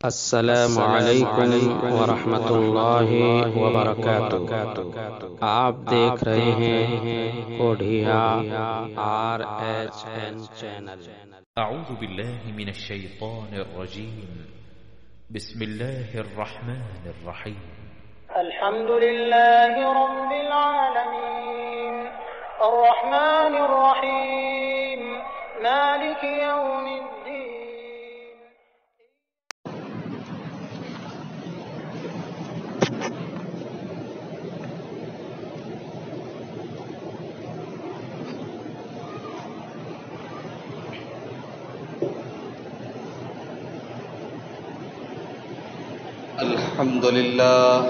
السلام علیکم ورحمۃ اللہ وبرکاتہ۔ آپ دیکھ رہے ہیں کوڈھیا RHN چینل۔ اعوذ باللہ من الشیطان الرجیم، بسم اللہ الرحمن الرحیم۔ الحمد للہ رب العالمین الرحمن الرحیم مالک یوم الدین۔ الحمد لله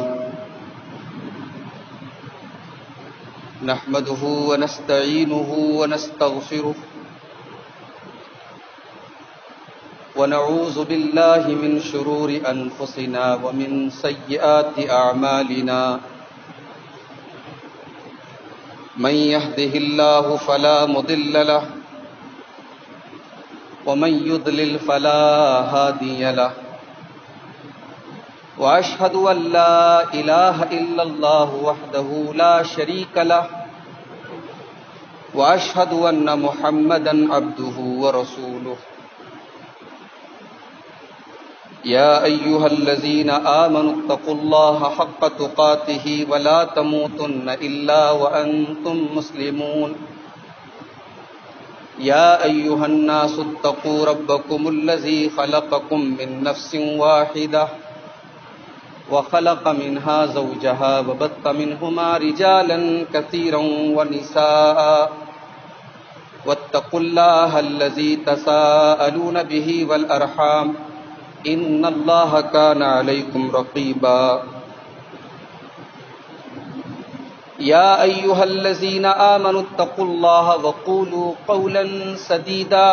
نحمده ونستعينه ونستغفره ونعوذ بالله من شرور أنفسنا ومن سيئات أعمالنا، من يهده الله فلا مضل له ومن يضلل فلا هادي له، وأشهد أن لا إله إلا الله وحده لا شريك له، وأشهد أن محمدا عبده ورسوله۔ يا أيها الذين آمنوا اتقوا الله حق تقاته ولا تموتن إلا وأنتم مسلمون۔ يا أيها الناس اتقوا ربكم الذي خلقكم من نفس واحدة وخلق منها زوجها وبث منهما رجالا كثيرا ونساء، واتقوا الله الذي تساءلون به والأرحام إن الله كان عليكم رقيبا۔ يا أيها الذين آمنوا اتقوا الله وقولوا قولا سديدا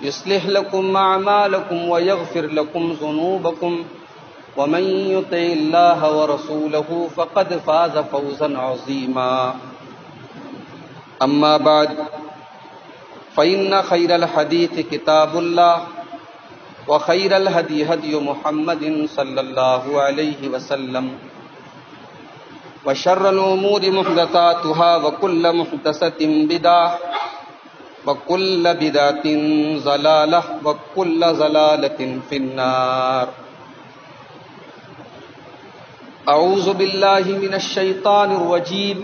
يصلح لكم أعمالكم ويغفر لكم ذنوبكم، ومن يطع الله ورسوله فقد فاز فوزا عظيما۔ أما بعد فإن خير الحديث كتاب الله، وخير الهدي هدي محمد صلى الله عليه وسلم، وشر الأمور محدثاتها وكل محدثة بدعة وكل بدعة ضلالة وكل ضلالة في النار۔ اعوذ باللہ من الشیطان الرجیم،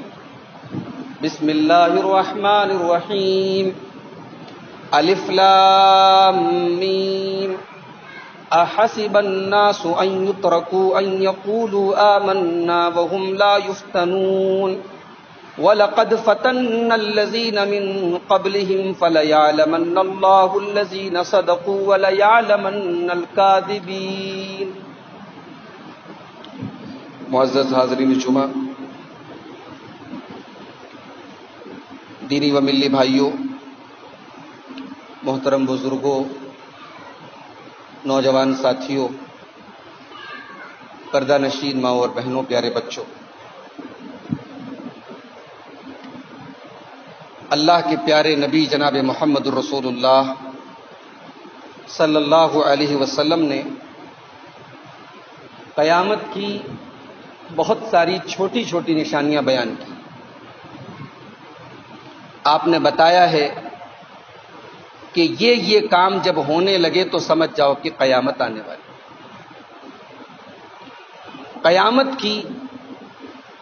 بسم اللہ الرحمن الرحیم۔ الف لام میم، احسب الناس ان يتركوا ان يقولوا آمنا وهم لا يفتنون، وَلَقَدْ فَتَنَّا الَّذِينَ مِن قَبْلِهِمْ فَلَيَعْلَمَنَّ اللَّهُ الَّذِينَ صَدَقُوا وَلَيَعْلَمَنَّ الْكَاذِبِينَ۔ معزز حاضرین جمعہ، دینی و ملی بھائیوں، محترم بزرگوں، نوجوان ساتھیوں، پردہ نشین ماں اور بہنوں، پیارے بچوں، اللہ کے پیارے نبی جناب محمد الرسول اللہ صلی اللہ علیہ وسلم نے قیامت کی بہت ساری چھوٹی چھوٹی نشانیاں بیان کی۔ آپ نے بتایا ہے کہ یہ کام جب ہونے لگے تو سمجھ جاؤ کہ قیامت آنے والی۔ قیامت کی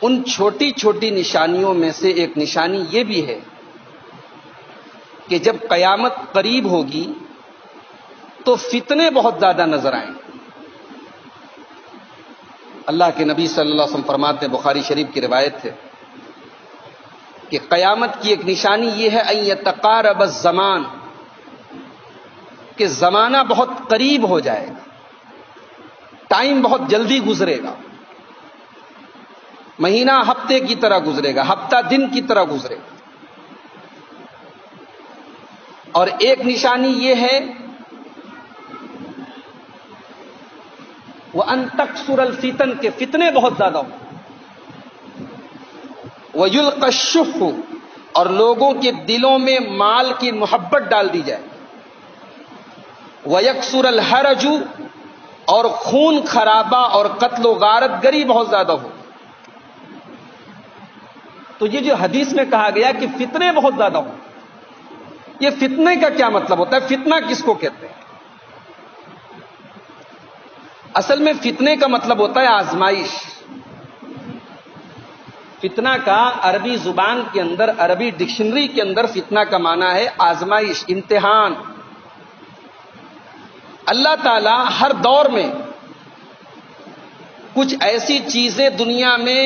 ان چھوٹی چھوٹی نشانیوں میں سے ایک نشانی یہ بھی ہے کہ جب قیامت قریب ہوگی تو فتنے بہت زیادہ نظر آئیں۔ اللہ کے نبی صلی اللہ علیہ وسلم فرماتے ہیں، بخاری شریف کی روایت ہے کہ قیامت کی ایک نشانی یہ ہے ان یتقارب الزمان، کہ زمانہ بہت قریب ہو جائے گا، ٹائم بہت جلدی گزرے گا، مہینہ ہفتے کی طرح گزرے گا، ہفتہ دن کی طرح گزرے گا۔ اور ایک نشانی یہ ہے وَأَن تَكْثُرَ الْفِتَنُ، کے فتنے بہت زیادہ ہوں۔ وَيُلْقَى الشُّحُّ، اور لوگوں کے دلوں میں مال کی محبت ڈال دی جائے۔ وَيَكْثُرَ الْحَرَجُ، اور خون خرابہ اور قتل و غارت گری بہت زیادہ ہو. تو یہ جو حدیث میں کہا گیا کہ فتنے بہت زیادہ ہوں، یہ فتنے کا کیا مطلب ہوتا ہے؟ فتنہ کس کو کہتے ہیں؟ اصل میں فتنے کا مطلب ہوتا ہے آزمائش. فتنہ کا عربی زبان کے اندر، عربی ڈکشنری کے اندر فتنہ کا معنی ہے آزمائش، امتحان. اللہ تعالی ہر دور میں کچھ ایسی چیزیں دنیا میں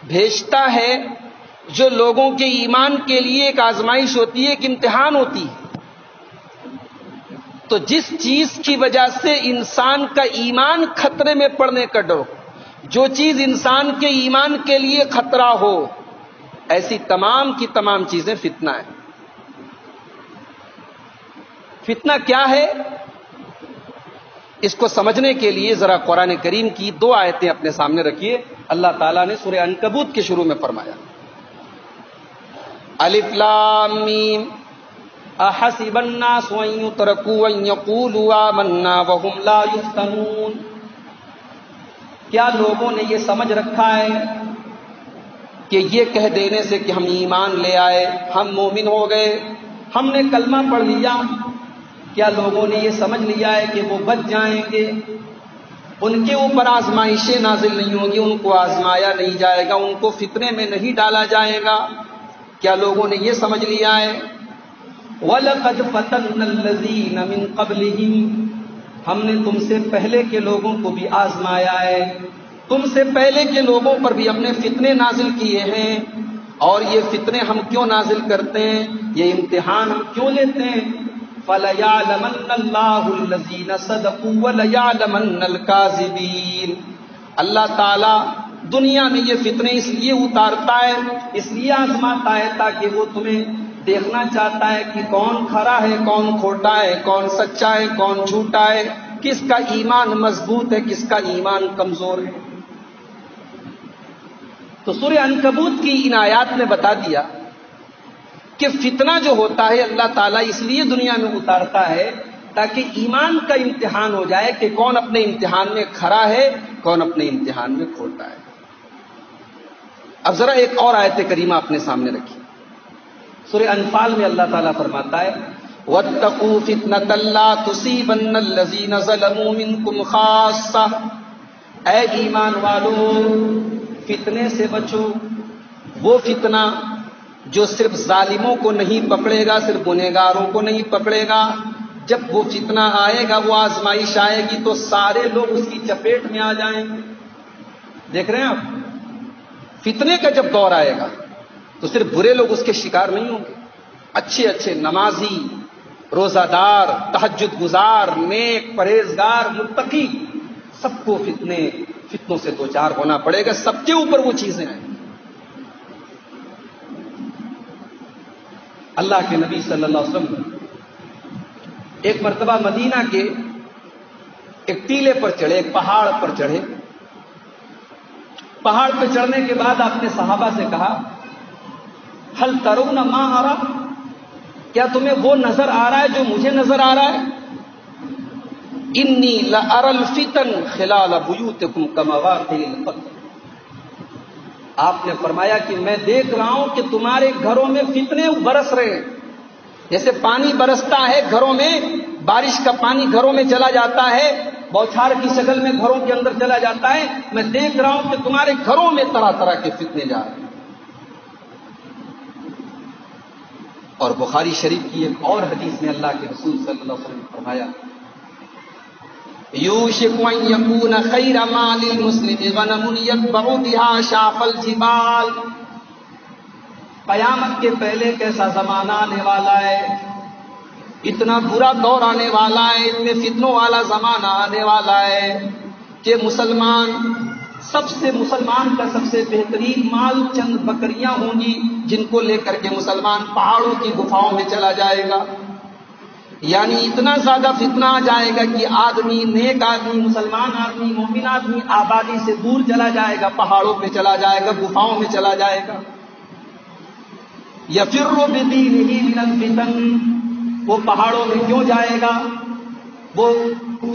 بھیجتا ہے جو لوگوں کے ایمان کے لیے ایک آزمائش ہوتی ہے، ایک امتحان ہوتی ہے. تو جس چیز کی وجہ سے انسان کا ایمان خطرے میں پڑنے کا ڈر ہو، جو چیز انسان کے ایمان کے لیے خطرہ ہو، ایسی تمام کی تمام چیزیں فتنہ ہیں. فتنہ کیا ہے؟ اس کو سمجھنے کے لیے ذرا قرآن کریم کی 2 آیتیں اپنے سامنے رکھیے. اللہ تعالیٰ نے سورہ عنکبوت کے شروع میں فرمایا، الف لام میم احسب الناس ان يتركوا ان يقولوا آمنا وهم لا يفتنون. کیا لوگوں نے یہ سمجھ رکھا ہے کہ یہ کہہ دینے سے کہ ہم ایمان لے آئے، ہم مومن ہو گئے، ہم نے کلمہ پڑھ لیا، کیا لوگوں نے یہ سمجھ لیا ہے کہ وہ بچ جائیں گے، ان کے اوپر آزمائشیں نازل نہیں ہوں گی، ان کو آزمایا نہیں جائے گا، ان کو فتنے میں نہیں ڈالا جائے گا؟ کیا لوگوں نے یہ سمجھ لیا ہے؟ وَلَقَدْ فَتَنَّا الَّذِينَ مِن قَبْلِهِمْ، ہم نے تم سے پہلے کے لوگوں کو بھی آزمایا ہے، تم سے پہلے کے لوگوں پر بھی ہم نے فتنے نازل کیے ہیں. اور یہ فتنے ہم کیوں نازل کرتے ہیں، یہ امتحان ہم کیوں لیتے ہیں؟ فَلَيَعْلَمَنَّ اللَّهُ الَّذِينَ صَدَقُوا وَلَيَعْلَمَنَّ الْكَاذِبِينَ. اللہ تعالی دنیا میں یہ فتنے اس لیے اتارتا ہے، اس لیے آزماتا ہے تاکہ وہ تمہیں دیکھنا چاہتا ہے کہ کون کھرا ہے، کون کھوٹا ہے، کون سچا ہے، کون جھوٹا ہے، کس کا ایمان مضبوط ہے، کس کا ایمان کمزور ہے. تو سورہ عنکبوت کی ان آیات نے بتا دیا کہ فتنہ جو ہوتا ہے اللہ تعالیٰ اس لیے دنیا میں اتارتا ہے تاکہ ایمان کا امتحان ہو جائے کہ کون اپنے امتحان میں کھرا ہے، کون اپنے امتحان میں کھوٹا ہے. اب ذرا ایک اور آیت کریمہ اپنے سامنے رکھیے. سورہ انفال میں اللہ تعالیٰ فرماتا ہے وَاتَّقُوا فِتْنَةً لَا تُصِيبَنَّ الَّذِينَ ظَلَمُوا مِنكُمْ خَاصَّةً. اے ایمان والو، فتنے سے بچو، وہ فتنہ جو صرف ظالموں کو نہیں پکڑے گا، صرف گنہگاروں کو نہیں پکڑے گا. جب وہ فتنہ آئے گا، وہ آزمائش آئے گی تو سارے لوگ اس کی چپیٹ میں آ جائیں گے. دیکھ رہے ہیں آپ، فتنے کا جب دور آئے گا تو صرف برے لوگ اس کے شکار نہیں ہوں گے، اچھے اچھے نمازی، روزہ دار، تہجد گزار، نیک، پرہیزگار، متقی، سب کو فتنوں سے دوچار ہونا پڑے گا. سب کے اوپر وہ چیزیں آئیں. اللہ کے نبی صلی اللہ علیہ وسلم ایک مرتبہ مدینہ کے ایک ٹیلے پر چڑھے، ایک پہاڑ پر چڑھے. پہاڑ پہ چڑھنے کے بعد آپ نے صحابہ سے کہا هل ترون ما ارى، کیا تمہیں وہ نظر آ رہا ہے جو مجھے نظر آ رہا ہے؟ انی لأرى الفتن خلال بیوتکم کمواقع القطر. آپ نے فرمایا کہ میں دیکھ رہا ہوں کہ تمہارے گھروں میں فتنے برس رہے ہیں، جیسے پانی برستا ہے گھروں میں، بارش کا پانی گھروں میں چلا جاتا ہے، بوچھار کی شکل میں گھروں کے اندر چلا جاتا ہے. میں دیکھ رہا ہوں کہ تمہارے گھروں میں طرح طرح کے فتنے جا رہے ہیں. اور بخاری شریف کی ایک اور حدیث میں اللہ کے رسول صلی اللہ علیہ وسلم نے فرمایا یوشک ان یکون خیر مال المسلم غنم یتبع بها شاف الجبال. قیامت کے پہلے کیسا زمانہ آنے والا ہے، اتنا برا دور آنے والا ہے، اتنے فتنوں والا زمانہ آنے والا ہے کہ مسلمان کا سب سے بہترین مال چند بکریاں ہوں گی جن کو لے کر کے مسلمان پہاڑوں کی گفاؤں میں چلا جائے گا. یعنی اتنا زیادہ فتنہ آ جائے گا کہ آدمی، نیک آدمی، مسلمان آدمی، مومن آدمی آبادی سے دور چلا جائے گا، پہاڑوں پہ چلا جائے گا، گفاؤں میں چلا جائے گا. یفر بدینہ من الفتن، وہ پہاڑوں میں کیوں جائے گا؟ وہ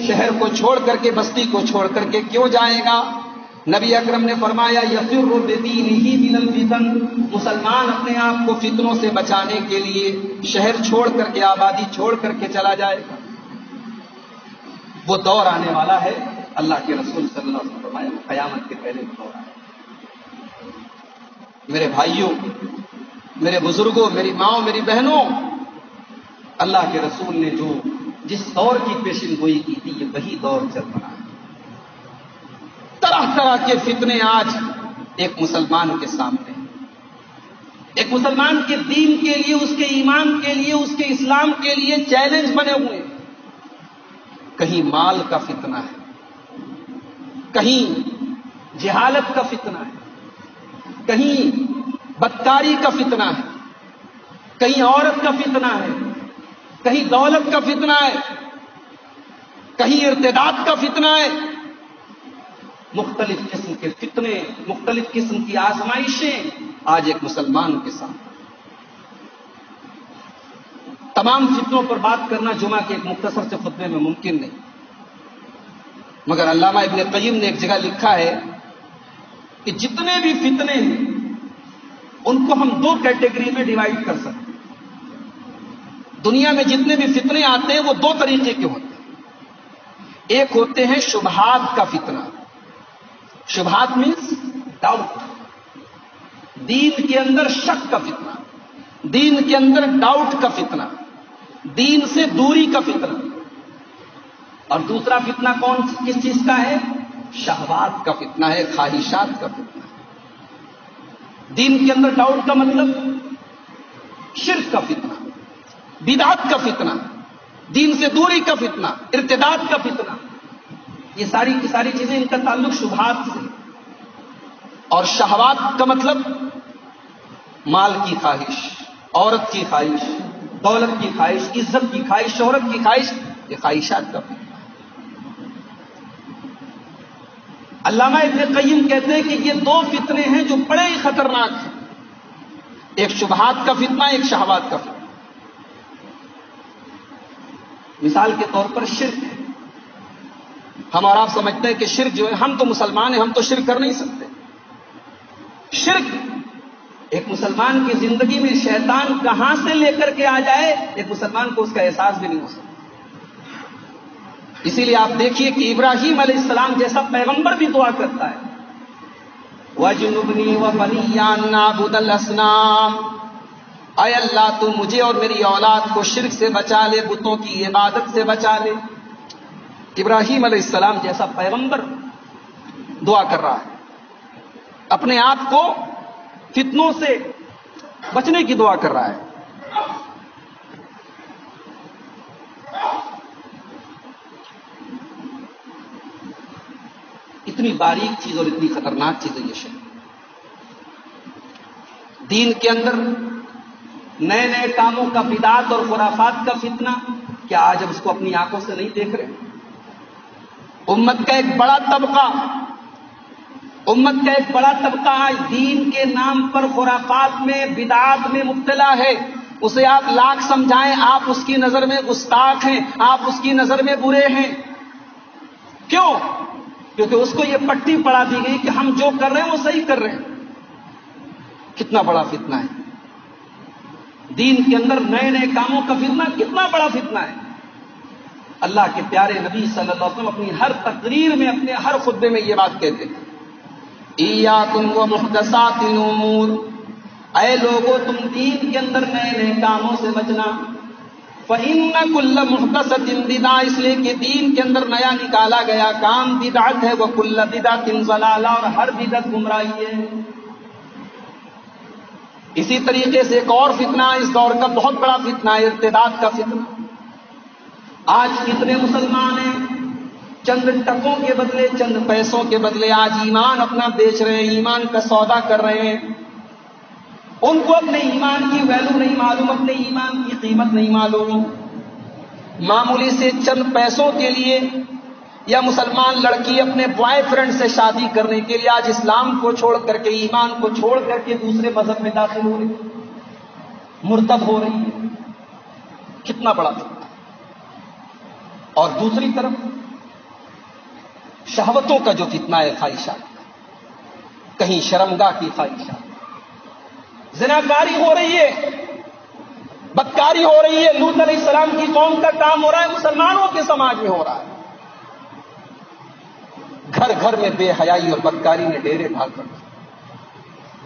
شہر کو چھوڑ کر کے، بستی کو چھوڑ کر کے کیوں جائے گا؟ نبی اکرم نے فرمایا یفر بدینہ من الفتن، مسلمان اپنے آپ کو فتنوں سے بچانے کے لیے شہر چھوڑ کر کے، آبادی چھوڑ کر کے چلا جائے گا۔ وہ دور آنے والا ہے، اللہ کے رسول صلی اللہ علیہ وسلم نے فرمایا قیامت کے پہلے دور آئے۔ میرے بھائیوں، میرے بزرگوں، میری ماؤں، میری بہنوں، اللہ کے رسول نے جو جس دور کی پیشن گوئی کی تھی، یہ وہی دور چل رہا ہے۔ طرح طرح کے فتنے آج ایک مسلمان کے سامنے، ایک مسلمان کے دین کے لیے، اس کے ایمان کے لیے، اس کے اسلام کے لیے چیلنج بنے ہوئے ہیں۔ کہیں مال کا فتنہ ہے، کہیں جہالت کا فتنہ ہے، کہیں بدکاری کا فتنہ ہے، کہیں عورت کا فتنہ ہے، کہیں دولت کا فتنہ ہے، کہیں ارتداد کا فتنہ ہے۔ مختلف قسم کے فتنے، مختلف قسم کی آزمائشیں آج ایک مسلمان کے ساتھ۔ تمام فتنوں پر بات کرنا جمعہ کے ایک مختصر سے خطبے میں ممکن نہیں، مگر علامہ ابن قیم نے ایک جگہ لکھا ہے کہ جتنے بھی فتنے ہیں ان کو ہم دو کیٹیگری میں ڈیوائڈ کر سکتے ہیں۔ دنیا میں جتنے بھی فتنے آتے ہیں وہ دو طریقے کے ہوتے ہیں۔ ایک ہوتے ہیں شبہات کا فتنہ، شبہات مینس ڈاؤٹ، دین کے اندر شک کا فتنہ، دین کے اندر ڈاؤٹ کا فتنہ، دین سے دوری کا فتنہ۔ اور دوسرا فتنہ کس چیز کا ہے؟ شہوات کا فتنہ ہے، خواہشات کا فتنہ ہے۔ دین کے اندر ڈاؤٹ کا مطلب شرک کا فتنہ، بدعت کا فتنہ، دین سے دوری کا فتنہ، ارتداد کا فتنہ۔ یہ ساری کی ساری چیزیں، ان کا تعلق شبہات سے۔ اور شہوات کا مطلب مال کی خواہش، عورت کی خواہش، دولت کی خواہش، عزت کی خواہش، شہرت کی خواہش، یہ خواہشات کا فتنہ۔ علامہ ابن قیم کہتے ہیں کہ یہ دو فتنے ہیں جو بڑے ہی خطرناک ہیں، ایک شبہات کا فتنہ، ایک شہوات کا فتنہ۔ مثال کے طور پر شرک ہے۔ ہم اور آپ سمجھتے ہیں کہ شرک جو ہے، ہم تو مسلمان ہیں، ہم تو شرک کر نہیں سکتے۔ شرک ایک مسلمان کی زندگی میں شیطان کہاں سے لے کر کے آ جائے، ایک مسلمان کو اس کا احساس بھی نہیں ہو سکتا۔ اسی لیے آپ دیکھیے کہ ابراہیم علیہ السلام جیسا پیغمبر بھی دعا کرتا ہے، وَجُنُبْنِي وَبَنِيَّ أَن نَّعْبُدَ الْأَصْنَامَ، اے اللہ تو مجھے اور میری اولاد کو شرک سے بچا لے، بتوں کی عبادت سے بچا لے۔ ابراہیم علیہ السلام جیسا پیغمبر دعا کر رہا ہے، اپنے آپ کو فتنوں سے بچنے کی دعا کر رہا ہے۔ اتنی باریک چیز اور اتنی خطرناک چیز ہے یہ شرک۔ دین کے اندر نئے نئے کاموں کا، بدعات اور خرافات کا فتنہ، کیا آج ہم اس کو اپنی آنکھوں سے نہیں دیکھ رہے؟ امت کا ایک بڑا طبقہ آج دین کے نام پر خرافات میں، بدعات میں مبتلا ہے۔ اسے آپ لاکھ سمجھائیں، آپ اس کی نظر میں گستاخ ہیں، آپ اس کی نظر میں برے ہیں۔ کیوں؟ کیونکہ اس کو یہ پٹی پڑھا دی گئی کہ ہم جو کر رہے ہیں وہ صحیح کر رہے ہیں۔ کتنا بڑا فتنہ ہے دین کے اندر، نئے نئے کاموں کا فتنہ کتنا بڑا فتنہ ہے۔ اللہ کے پیارے نبی صلی اللہ علیہ وسلم اپنی ہر تقریر میں، اپنے ہر خطبے میں یہ بات کہتے ہیں، ایاکم ومحدثات الامور، اے لوگو تم دین کے اندر نئے نئے کاموں سے بچنا۔ فإن كل محدثة بدعة، اس لیے کہ دین کے اندر نیا نکالا گیا کام بدعت ہے، وكل بدعة ضلالة، اور ہر بدعت گمراہی ہے۔ اسی طریقے سے ایک اور فتنہ اس دور کا بہت بڑا فتنہ ہے، ارتداد کا فتنہ۔ آج کتنے مسلمان ہیں چند ٹکوں کے بدلے، چند پیسوں کے بدلے آج ایمان اپنا بیچ رہے ہیں، ایمان کا سودا کر رہے ہیں۔ ان کو اپنے ایمان کی ویلو نہیں معلوم، اپنے ایمان کی قیمت نہیں معلوم۔ معمولی سے چند پیسوں کے لیے، یا مسلمان لڑکی اپنے بوائے فرینڈ سے شادی کرنے کے لیے آج اسلام کو چھوڑ کر کے، ایمان کو چھوڑ کر کے دوسرے مذہب میں داخل ہو رہی، مرتد ہو رہی ہے۔ کتنا بڑا فتنہ۔ اور دوسری طرف شہوتوں کا جو فتنہ ہے، خواہشات، کہیں شرمگاہ کی خواہشات، زناکاری ہو رہی ہے، بدکاری ہو رہی ہے، لوط علیہ السلام کی قوم کا کام ہو رہا ہے، مسلمانوں کے سماج میں ہو رہا ہے، گھر گھر میں بے حیائی اور بدکاری نے ڈیرے ڈال رکھے،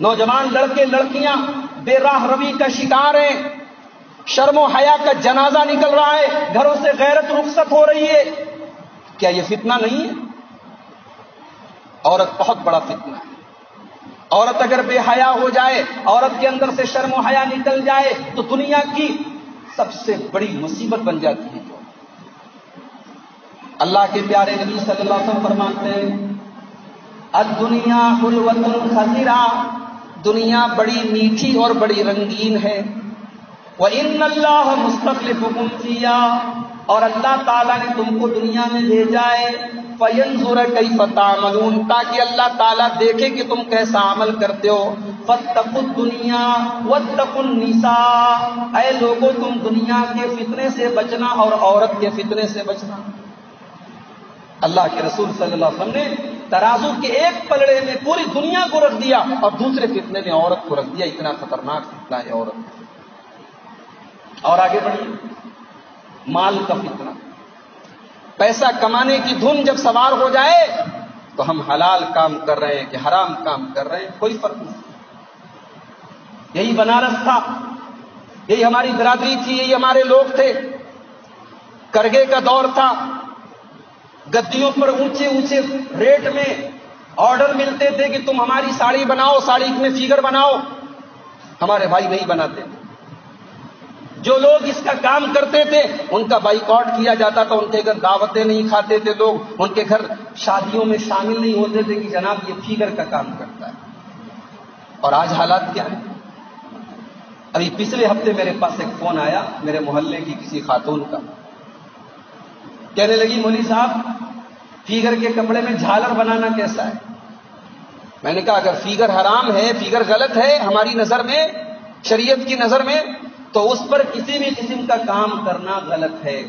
نوجوان لڑکے لڑکیاں بے راہ روی کا شکار ہیں، شرم و حیا کا جنازہ نکل رہا ہے، گھروں سے غیرت رخصت ہو رہی ہے. کیا یہ فتنہ نہیں ہے؟ عورت بہت بڑا فتنہ ہے. عورت اگر بے حیا ہو جائے، عورت کے اندر سے شرم و حیا نکل جائے تو دنیا کی سب سے بڑی مصیبت بن جاتی ہے. اللہ کے پیارے نبی صلی اللہ علیہ وسلم فرماتے ہیں الدنیا حلوۃ خضرا، دنیا بڑی میٹھی اور بڑی رنگین ہے. وَإِنَّ اللَّهَ مُسْتَخْلِفُكُمْ فِيهَا، اور اللہ تعالیٰ نے تم کو دنیا میں بھیجا ہے فَيَنْظُرَ كَيْفَ تَعْمَلُونَ، تاکہ اللہ تعالیٰ دیکھے کہ تم کیسا عمل کرتے ہو. فَاتَّقُوا الدُّنْيَا وَاتَّقُوا النِّسَاءَ، اے لوگوں تم دنیا کے فتنے سے بچنا اور عورت کے فتنے سے بچنا. اللہ کے رسول صلی اللہ علیہ وسلم نے ترازو کے ایک پلڑے میں پوری دنیا کو رکھ دیا اور دوسرے فتنے میں عورت کو رکھ دیا. اتنا خطرناک فتنہ ہے عورت. اور آگے بڑھیے، مال کا فتنہ. پیسہ کمانے کی دھن جب سوار ہو جائے تو ہم حلال کام کر رہے ہیں کہ حرام کام کر رہے ہیں، کوئی فرق نہیں. یہی بنارس تھا، یہی ہماری برادری تھی، یہی ہمارے لوگ تھے. کرگے کا دور تھا، گدیوں پر اونچے اونچے ریٹ میں آرڈر ملتے تھے کہ تم ہماری ساڑی بناؤ، ساڑی میں فیگر بناؤ. ہمارے بھائی نہیں بناتے تھے. جو لوگ اس کا کام کرتے تھے ان کا بائیکاٹ کیا جاتا تھا، ان کے گھر دعوتیں نہیں کھاتے تھے لوگ، ان کے گھر شادیوں میں شامل نہیں ہوتے تھے کہ جناب یہ فیگر کا کام کرتا ہے. اور آج حالات کیا ہیں؟ ابھی پچھلے ہفتے میرے پاس ایک فون آیا میرے محلے کی کسی خاتون کا، کہنے لگی مولوی صاحب فیگر کے کپڑے میں جھالر بنانا کیسا ہے؟ میں نے کہا اگر فیگر حرام ہے، فیگر غلط ہے ہماری نظر میں، شریعت کی نظر میں، تو اس پر کسی بھی قسم کا کام کرنا غلط ہے.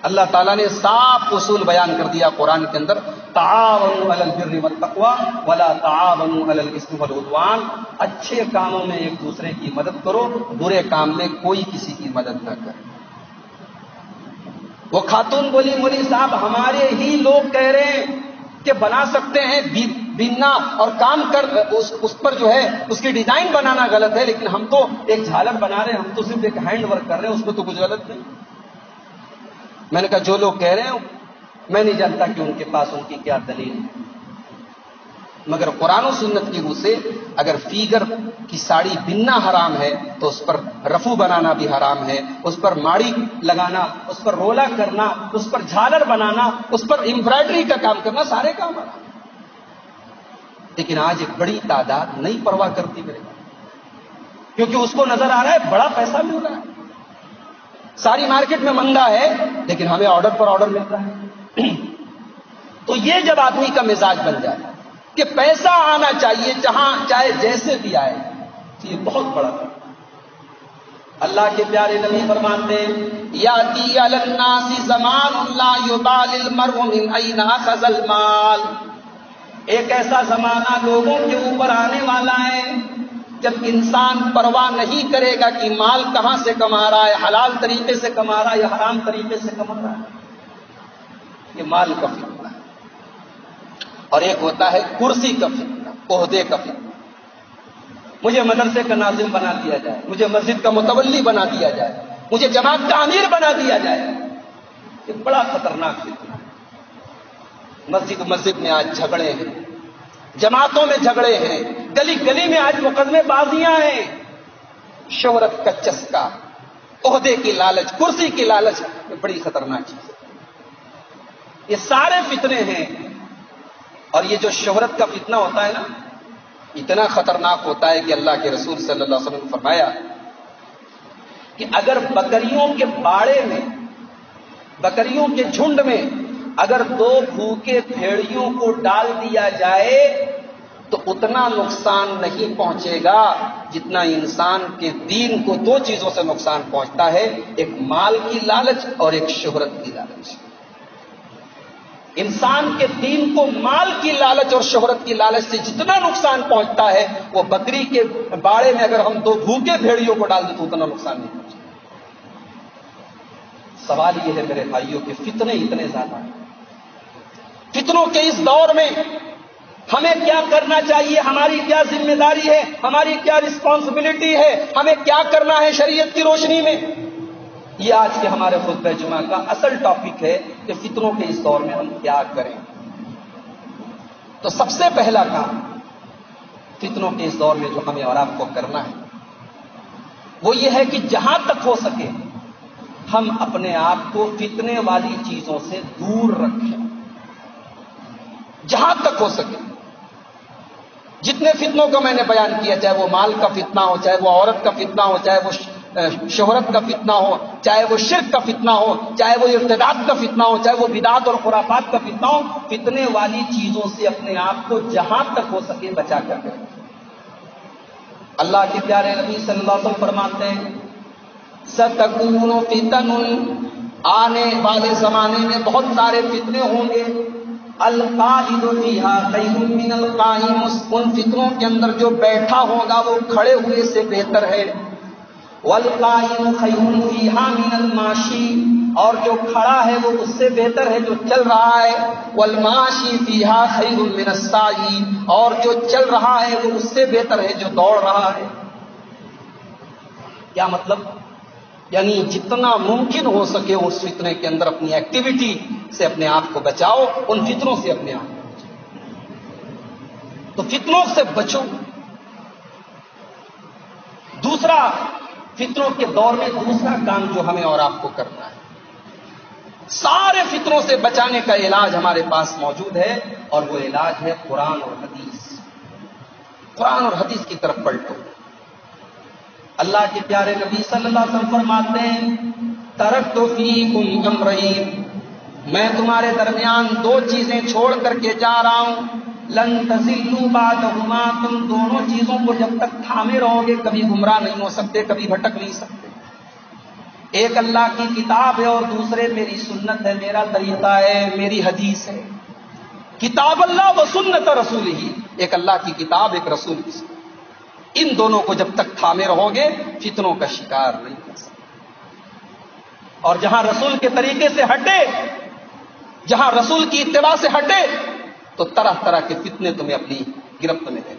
اللہ تعالیٰ نے صاف اصول بیان کر دیا قرآن کے اندر، تعاونوا علی البر والتقوی ولا تعاونوا علی الاثم والعدوان، اچھے کاموں میں ایک دوسرے کی مدد کرو، برے کام میں کوئی کسی کی مدد نہ کرے. وہ خاتون بولی مولوی صاحب ہمارے ہی لوگ کہہ رہے ہیں کہ بنا سکتے ہیں، بننا اور کام کر اس پر جو ہے اس کی ڈیزائن بنانا غلط ہے، لیکن ہم تو ایک جھالر بنا رہے ہیں، ہم تو صرف ایک ہینڈ ورک کر رہے ہیں، اس میں تو کچھ غلط نہیں. میں نے کہا جو لوگ کہہ رہے ہیں میں نہیں جانتا کہ ان کے پاس ان کی کیا دلیل ہے، مگر قرآن و سنت کی روح سے اگر فیگر کی ساڑی بننا حرام ہے تو اس پر رفو بنانا بھی حرام ہے، اس پر ماڑی لگانا، اس پر رولا کرنا، اس پر جھالر بنانا، اس پر امبرائڈری کا کام کرنا، سارے کام حرام. لیکن آج ایک بڑی تعداد نہیں پرواہ کرتی میرے پاس، کیونکہ اس کو نظر آ رہا ہے بڑا پیسہ مل رہا ہے. ساری مارکیٹ میں مہنگا ہے لیکن ہمیں آرڈر پر آرڈر مل رہا ہے. تو یہ جب آدمی کا مزاج بن جائے کہ پیسہ آنا چاہیے جہاں چاہے جیسے بھی آئے، تو یہ بہت بڑا ہے. اللہ کے پیارے نبی فرماتے ہیں یاتی علی الناس زمان لا یبالی المرء من این اخذ المال، ایک ایسا زمانہ لوگوں کے اوپر آنے والا ہے جب انسان پرواہ نہیں کرے گا کہ مال کہاں سے کما رہا ہے، حلال طریقے سے کما رہا ہے یا حرام طریقے سے کما رہا ہے. یہ مال کا فتنہ ہے. اور ایک ہوتا ہے کرسی کا فتنہ، عہدے کا فتنہ. مجھے مدرسے کا ناظم بنا دیا جائے، مجھے مسجد کا متولی بنا دیا جائے، مجھے جماعت کا امیر بنا دیا جائے. یہ بڑا خطرناک فتنہ ہے. مسجد میں آج جھگڑے ہیں، جماعتوں میں جھگڑے ہیں، گلی گلی میں آج مقدمے بازیاں ہیں. شہرت کا چسکا، عہدے کی لالچ، کرسی کی لالچ، یہ بڑی خطرناک چیز ہے. یہ سارے فتنے ہیں. اور یہ جو شہرت کا فتنہ ہوتا ہے نا، اتنا خطرناک ہوتا ہے کہ اللہ کے رسول صلی اللہ علیہ وسلم نے فرمایا کہ اگر بکریوں کے باڑے میں، بکریوں کے جھنڈ میں اگر 2 بھوکے بھیڑیوں کو ڈال دیا جائے تو اتنا نقصان نہیں پہنچے گا جتنا انسان کے دین کو دو چیزوں سے نقصان پہنچتا ہے، ایک مال کی لالچ اور ایک شہرت کی لالچ۔ انسان کے دین کو مال کی لالچ اور شہرت کی لالچ سے جتنا نقصان پہنچتا ہے، وہ بکری کے باڑے میں اگر ہم 2 بھوکے بھیڑیوں کو ڈال دیں تو اتنا نقصان نہیں پہنچتا۔ سوال یہ ہے میرے بھائیوں کہ فتنے اتنے زیادہ ہیں، فتنوں کے اس دور میں ہمیں کیا کرنا چاہیے، ہماری کیا ذمہ داری ہے، ہماری کیا رسپانسبلٹی ہے، ہمیں کیا کرنا ہے شریعت کی روشنی میں؟ یہ آج کے ہمارے خطبہ جمعہ کا اصل ٹاپک ہے کہ فتنوں کے اس دور میں ہم کیا کریں۔ تو سب سے پہلا کام فتنوں کے اس دور میں جو ہمیں اور آپ کو کرنا ہے وہ یہ ہے کہ جہاں تک ہو سکے ہم اپنے آپ کو فتنے والی چیزوں سے دور رکھیں، جہاں تک ہو سکے۔ جتنے فتنوں کو میں نے بیان کیا، چاہے وہ مال کا فتنہ ہو، چاہے وہ عورت کا فتنہ ہو، چاہے وہ شہرت کا فتنہ ہو، چاہے وہ شرک کا فتنہ ہو، چاہے وہ ارتداد کا فتنہ ہو، چاہے وہ بدعت اور خرافات کا فتنہ ہو، فتنے والی چیزوں سے اپنے آپ کو جہاں تک ہو سکے بچا کر رکھیں۔ اللہ کے پیارے نبی صلی اللہ علیہ وسلم فرماتے ہیں ستکون فتن، آنے والے زمانے میں بہت سارے فتنے ہوں گے، القائد فیہا خیر من القائم، ان فتنوں کے اندر جو بیٹھا ہوگا وہ کھڑے ہوئے سے بہتر ہے، والقائم خیر فیہا من الماشی، اور جو کھڑا ہے وہ اس سے بہتر ہے جو چل رہا ہے، والماشی فیہا خیر من السائی، اور جو چل رہا ہے وہ اس سے بہتر ہے جو دوڑ رہا ہے۔ کیا مطلب؟ یعنی جتنا ممکن ہو سکے اس فتنے کے اندر اپنی ایکٹیویٹی سے اپنے آپ کو بچاؤ، ان فتنوں سے اپنے آپ کو بچاؤ۔ تو فتنوں سے بچو۔ دوسرا، فتنوں کے دور میں دوسرا کام جو ہمیں اور آپ کو کرنا ہے، سارے فتنوں سے بچانے کا علاج ہمارے پاس موجود ہے، اور وہ علاج ہے قرآن اور حدیث۔ قرآن اور حدیث کی طرف پلٹو۔ اللہ کے پیارے نبی صلی اللہ علیہ وسلم فرماتے ہیں ترکت فیکم امرین، میں تمہارے درمیان 2 چیزیں چھوڑ کر کے جا رہا ہوں، لن تضلوا بعدہما، تم دونوں چیزوں کو جب تک تھامے رہو گے کبھی گمراہ نہیں ہو سکتے، کبھی بھٹک نہیں سکتے۔ ایک اللہ کی کتاب ہے اور دوسرے میری سنت ہے، میرا طریقہ ہے، میری حدیث ہے۔ کتاب اللہ و سنت رسول ہی، ایک اللہ کی کتاب، ایک رسول کی سنت، ان دونوں کو جب تک تھامے رہو گے فتنوں کا شکار نہیں کر سکتے۔ اور جہاں رسول کے طریقے سے ہٹے، جہاں رسول کی اتباع سے ہٹے، تو طرح طرح کے فتنے تمہیں اپنی گرفت میں لیں گے۔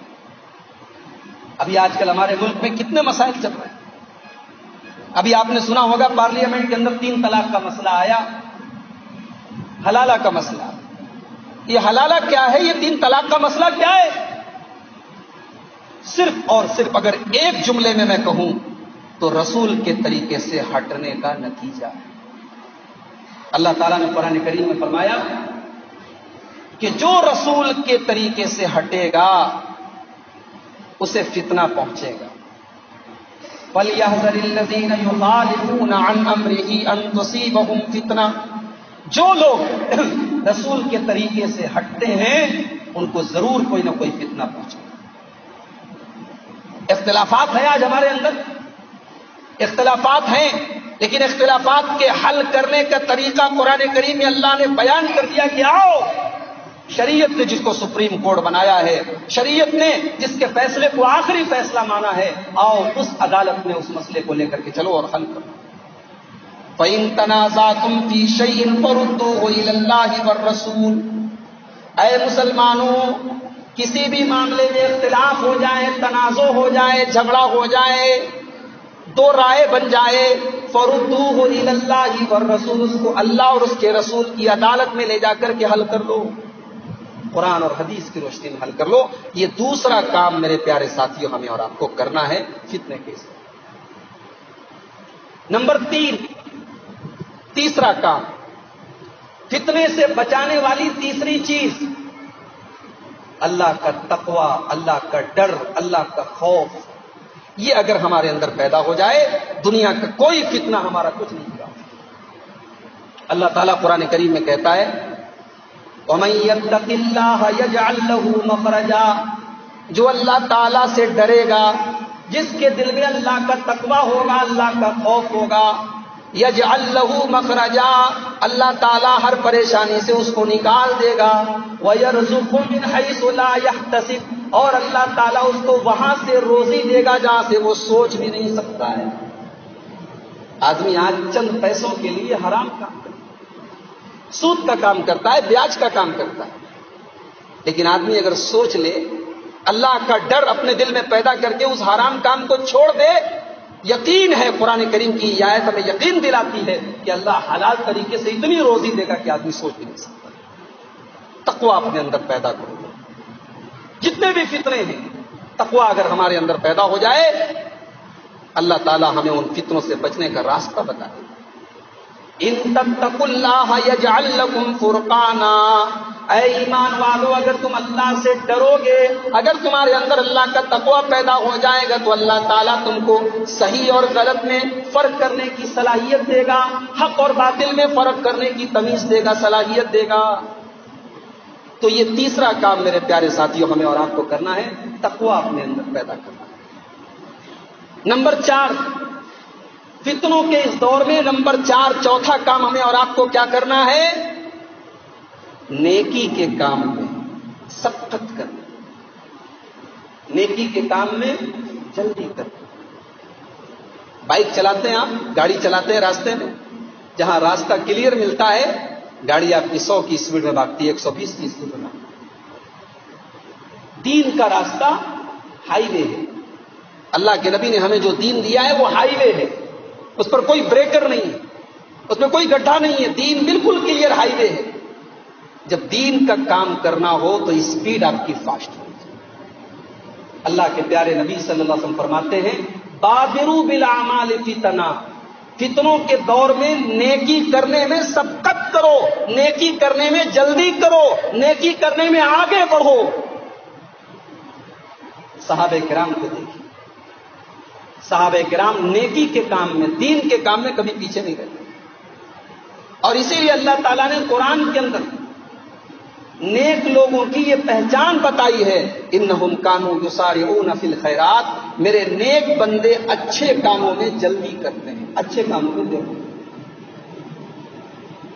ابھی آج کل ہمارے ملک میں کتنے مسائل چل رہے ہیں۔ ابھی آپ نے سنا ہوگا پارلیمنٹ کے اندر 3 طلاق کا مسئلہ آیا، حلالہ کا مسئلہ۔ یہ حلالہ کیا ہے؟ یہ 3 طلاق کا مسئلہ کیا ہے؟ صرف اور صرف اگر ایک جملے میں کہوں تو رسول کے طریقے سے ہٹنے کا نتیجہ ہے۔ اللہ تعالیٰ نے قرآن کریم میں فرمایا کہ جو رسول کے طریقے سے ہٹے گا اسے فتنہ پہنچے گا۔ فَلْيَحْذَرِ الَّذِينَ يُخَالِفُونَ عَنْ أَمْرِهِ أَن تُصِيبَهُمْ فِتْنَةٌ، جو لوگ رسول کے طریقے سے ہٹتے ہیں ان کو ضرور کوئی نہ کوئی فتنہ پہنچے۔ اختلافات ہیں آج ہمارے اندر، اختلافات ہیں، لیکن اختلافات کے حل کرنے کا طریقہ قرآن کریم میں اللہ نے بیان کر دیا کہ آؤ، شریعت نے جس کو سپریم کورٹ بنایا ہے، شریعت نے جس کے فیصلے کو آخری فیصلہ مانا ہے، آؤ اس عدالت میں اس مسئلے کو لے کر کے چلو اور حل کرو۔ فَإِن تَنَازَعْتُمْ فِي شَيْءٍ فَرُدُّوهُ إِلَى اللَّهِ وَالرَّسُولِ، اے مسلمانوں، کسی بھی معاملے میں اختلاف ہو جائے، تنازع ہو جائے، جھگڑا ہو جائے، 2 رائے بن جائے، فَرُدُّوهُ إِلَى اللَّهِ وَالرَّسُولِ، اس کو اللہ اور اس کے رسول کی عدالت میں لے جا کر کے حل کر لو، قرآن اور حدیث کی روشنی میں حل کر لو۔ یہ دوسرا کام میرے پیارے ساتھیوں ہمیں اور آپ کو کرنا ہے فتنے کے اس۔ نمبر 3، تیسرا کام، فتنے سے بچانے والی تیسری چیز، اللہ کا تقوی، اللہ کا ڈر، اللہ کا خوف۔ یہ اگر ہمارے اندر پیدا ہو جائے دنیا کا کوئی فتنہ ہمارا کچھ نہیں کرا۔ اللہ تعالیٰ قرآن کریم میں کہتا ہے وَمَن يَتَّقِ اللَّهَ يَجْعَل لَّهُ مَخْرَجًا، جو اللہ تعالیٰ سے ڈرے گا، جس کے دل میں اللہ کا تقوی ہوگا، اللہ کا خوف ہوگا، یجعل لہ مخرجا، اللہ تعالیٰ ہر پریشانی سے اس کو نکال دے گا، ویرزقہ من حیث لا یحتسب، اور اللہ تعالیٰ اس کو وہاں سے روزی دے گا جہاں سے وہ سوچ بھی نہیں سکتا ہے۔ آدمی آج چند پیسوں کے لیے حرام کام کرتا ہے، سود کا کام کرتا ہے، بیاج کا کام کرتا ہے، لیکن آدمی اگر سوچ لے، اللہ کا ڈر اپنے دل میں پیدا کر کے اس حرام کام کو چھوڑ دے، یقین ہے قرآن کریم کی یہ آیت ہمیں یقین دلاتی ہے کہ اللہ حلال طریقے سے اتنی روزی دے گا کہ آدمی سوچ بھی نہیں سکتا۔ تقویٰ اپنے اندر پیدا کرو، جتنے بھی فتنے ہیں تقویٰ اگر ہمارے اندر پیدا ہو جائے، اللہ تعالیٰ ہمیں ان فتنوں سے بچنے کا راستہ بتا دے۔ ان تتقوا اللہ یجعل لکم فرقانا، اے ایمان والو اگر تم اللہ سے ڈرو گے، اگر تمہارے اندر اللہ کا تقویٰ پیدا ہو جائے گا تو اللہ تعالیٰ تم کو صحیح اور غلط میں فرق کرنے کی صلاحیت دے گا، حق اور باطل میں فرق کرنے کی تمیز دے گا، صلاحیت دے گا۔ تو یہ تیسرا کام میرے پیارے ساتھیوں ہمیں اور آپ کو کرنا ہے، تقویٰ اپنے اندر پیدا کرنا ہے۔ نمبر 4، فتنوں کے اس دور میں نمبر 4 چوتھا کام ہمیں اور آپ کو کیا کرنا ہے؟ نیکی کے کام میں سبقت کرنا، نیکی کے کام میں جلدی کرنا۔ بائک چلاتے ہیں آپ، گاڑی چلاتے ہیں راستے میں، جہاں راستہ کلیئر ملتا ہے گاڑی آپ کی 100 کی اسپیڈ میں بھاگتی ہے، 120 کی اسپیڈ میں بھاگتی ہے۔ دین کا راستہ ہائی وے ہے، اللہ کے نبی نے ہمیں جو دین دیا ہے وہ ہائی وے ہے، اس پر کوئی بریکر نہیں ہے، اس میں کوئی گڈھا نہیں ہے، دین بالکل کلیئر ہائی وے ہے۔ جب دین کا کام کرنا ہو تو اسپیڈ آپ کی فاسٹ ہو۔ اللہ کے پیارے نبی صلی اللہ علیہ وسلم فرماتے ہیں بادروا بالاعمال فتنا، فتنوں کے دور میں نیکی کرنے میں سبقت کرو، نیکی کرنے میں جلدی کرو، نیکی کرنے میں آگے بڑھو۔ صحابہ کرام کو دیکھیں، صحابہ کرام نیکی کے کام میں، دین کے کام میں کبھی پیچھے نہیں رہتے، اور اسی لیے اللہ تعالیٰ نے قرآن کے اندر نیک لوگوں کی یہ پہچان بتائی ہے، انہم کانوا یسارعون فی الخیرات، میرے نیک بندے اچھے کاموں میں جلدی کرتے ہیں، اچھے کاموں میں جلدی۔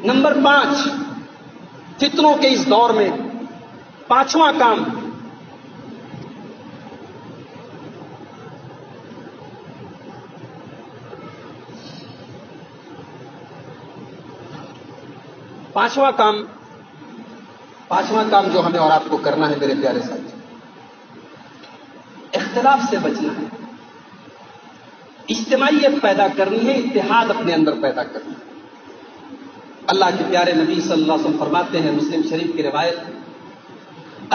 نمبر 5، فتنوں کے اس دور میں 5واں کام، پانچواں کام جو ہمیں اور آپ کو کرنا ہے میرے پیارے ساتھی، اختلاف سے بچنا ہے، اجتماعیت پیدا کرنی ہے، اتحاد اپنے اندر پیدا کرنا ہے۔ اللہ کے پیارے نبی صلی اللہ علیہ وسلم فرماتے ہیں، مسلم شریف کی روایت،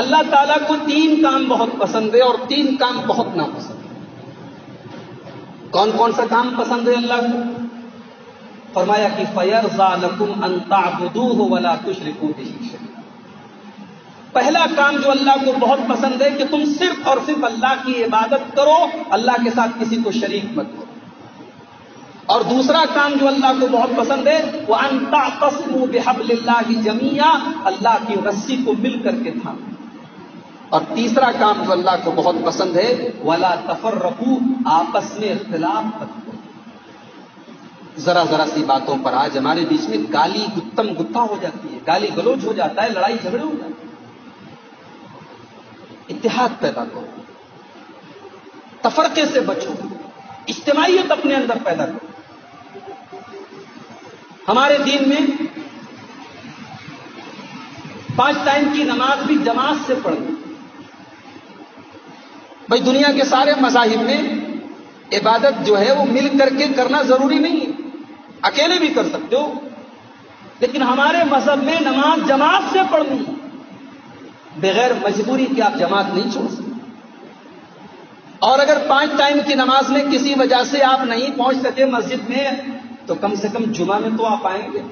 اللہ تعالیٰ کو 3 کام بہت پسند ہے اور 3 کام بہت ناپسند ہے۔ کون کون سا کام پسند ہے اللہ کو؟ فرمایا کہ فَيَرْضَىٰ لَكُمْ أَن تَعْبُدُوهُ وَلَا تُشْرِكُوا بِهِ شَيْئًا۔ پہلا کام جو اللہ کو بہت پسند ہے کہ تم صرف اور صرف اللہ کی عبادت کرو، اللہ کے ساتھ کسی کو شریک مت کرو۔ اور دوسرا کام جو اللہ کو بہت پسند ہے وَأَن تَعْتَصِمُوا بِحَبْلِ اللَّهِ جَمِيعًا، اللہ کی رسی کو مل کر کے تھامو۔ اور تیسرا کام جو اللہ کو بہت پسند ہے وَلَا تَفَرَّقُوا، آپس میں اختلاف مت کرو۔ ذرا ذرا سی باتوں پر آج ہمارے بیچ میں گالی گتم گتھا ہو جاتی ہے، گالی گلوچ ہو جاتا ہے، لڑائی جھگڑے ہو جاتے ہیں۔ اتحاد پیدا کرو، تفرقے سے بچو، اجتماعیت اپنے اندر پیدا کرو۔ ہمارے دین میں 5 ٹائم کی نماز بھی جماعت سے پڑھنا۔ بھائی دنیا کے سارے مذاہب میں عبادت جو ہے وہ مل کر کے کرنا ضروری نہیں ہے، اکیلے بھی کر سکتے ہو، لیکن ہمارے مذہب میں نماز جماعت سے پڑھنی ہے، بغیر مجبوری کے آپ جماعت نہیں چھوڑ سکتے۔ اور اگر 5 ٹائم کی نماز میں کسی وجہ سے آپ نہیں پہنچ سکے مسجد میں تو کم سے کم جمعہ میں تو آپ آئیں گے۔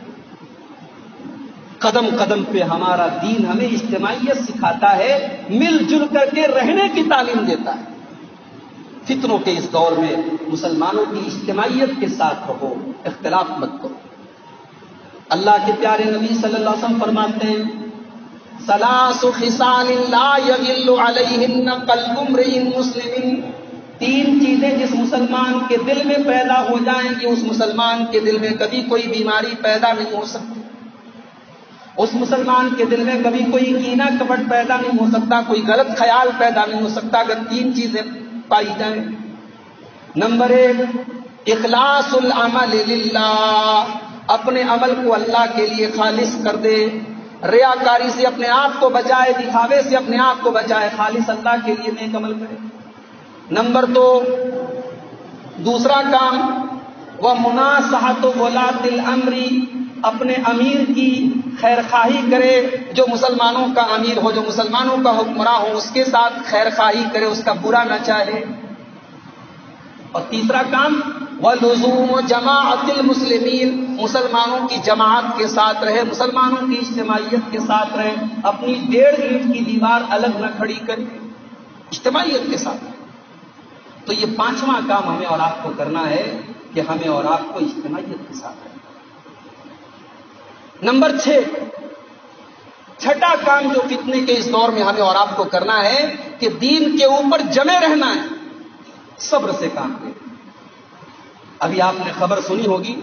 قدم قدم پہ ہمارا دین ہمیں اجتماعیت سکھاتا ہے، مل جل کر کے رہنے کی تعلیم دیتا ہے۔ فتنوں کے اس دور میں مسلمانوں کی اجتماعیت کے ساتھ رہو، اختلاف مت کرو۔ اللہ کے پیارے نبی صلی اللہ علیہ وسلم فرماتے ہیں ثلاث خصال لا یغل علیہن قلب امرئ مسلم، تین چیزیں جس مسلمان کے دل میں پیدا ہو جائیں گی اس مسلمان کے دل میں کبھی کوئی بیماری پیدا نہیں ہو سکتی، اس مسلمان کے دل میں کبھی کوئی کینہ کپٹ پیدا نہیں ہو سکتا، کوئی غلط خیال پیدا نہیں ہو سکتا اگر تین چیزیں پائی جائیں۔ نمبر 1، اخلاص العمل للہ، اپنے عمل کو اللہ کے لیے خالص کر دے، ریاکاری سے اپنے آپ کو بچائے، دکھاوے سے اپنے آپ کو بچائے، خالص اللہ کے لیے نیک عمل کرے۔ نمبر 2، دوسرا کام، ومناصحۃ ولاۃ الامر، اپنے امیر کی خیر خواہی کرے، جو مسلمانوں کا امیر ہو، جو مسلمانوں کا حکمراں ہو، اس کے ساتھ خیر خواہی کرے، اس کا برا نہ چاہے۔ اور تیسرا کام، ولزوم جماعت المسلمین، مسلمانوں کی جماعت کے ساتھ رہے، مسلمانوں کی اجتماعیت کے ساتھ رہے، اپنی 1.5 اینٹ کی دیوار الگ نہ کھڑی کرے، اجتماعیت کے ساتھ۔ تو یہ 5واں کام ہمیں اور آپ کو کرنا ہے کہ ہمیں اور آپ کو اجتماعیت کے ساتھ رہنا۔ نمبر 6، چھٹا کام جو فتنے کے اس دور میں ہمیں اور آپ کو کرنا ہے کہ دین کے اوپر جمے رہنا ہے، صبر سے کام لیں۔ ابھی آپ نے خبر سنی ہوگی،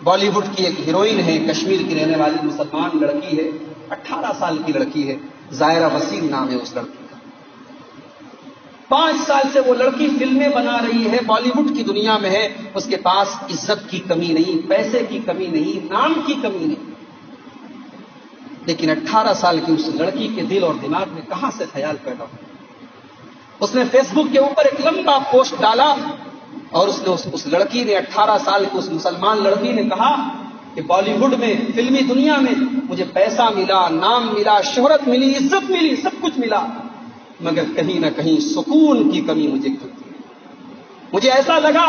بالی ووڈ کی ایک ہیروئن ہے، کشمیر کی رہنے والی مسلمان لڑکی ہے، 18 سال کی لڑکی ہے، زائرہ وسیم نام ہے اس لڑکی کا۔ 5 سال سے وہ لڑکی فلمیں بنا رہی ہے، بالی ووڈ کی دنیا میں ہے، اس کے پاس عزت کی کمی نہیں، پیسے کی کمی نہیں، نام کی کمی نہیں، لیکن 18 سال کی اس لڑکی کے دل اور دماغ میں کہاں سے خیال پیدا ہوا؟ اس نے فیس بک کے اوپر ایک لمبا پوسٹ ڈالا اور اس لڑکی نے، 18 سال کی اس مسلمان لڑکی نے کہا کہ بالی ووڈ میں، فلمی دنیا میں مجھے پیسہ ملا، نام ملا، شہرت ملی، عزت ملی، سب کچھ ملا، مگر کہیں نہ کہیں سکون کی کمی مجھے کھلتی ہے۔ مجھے ایسا لگا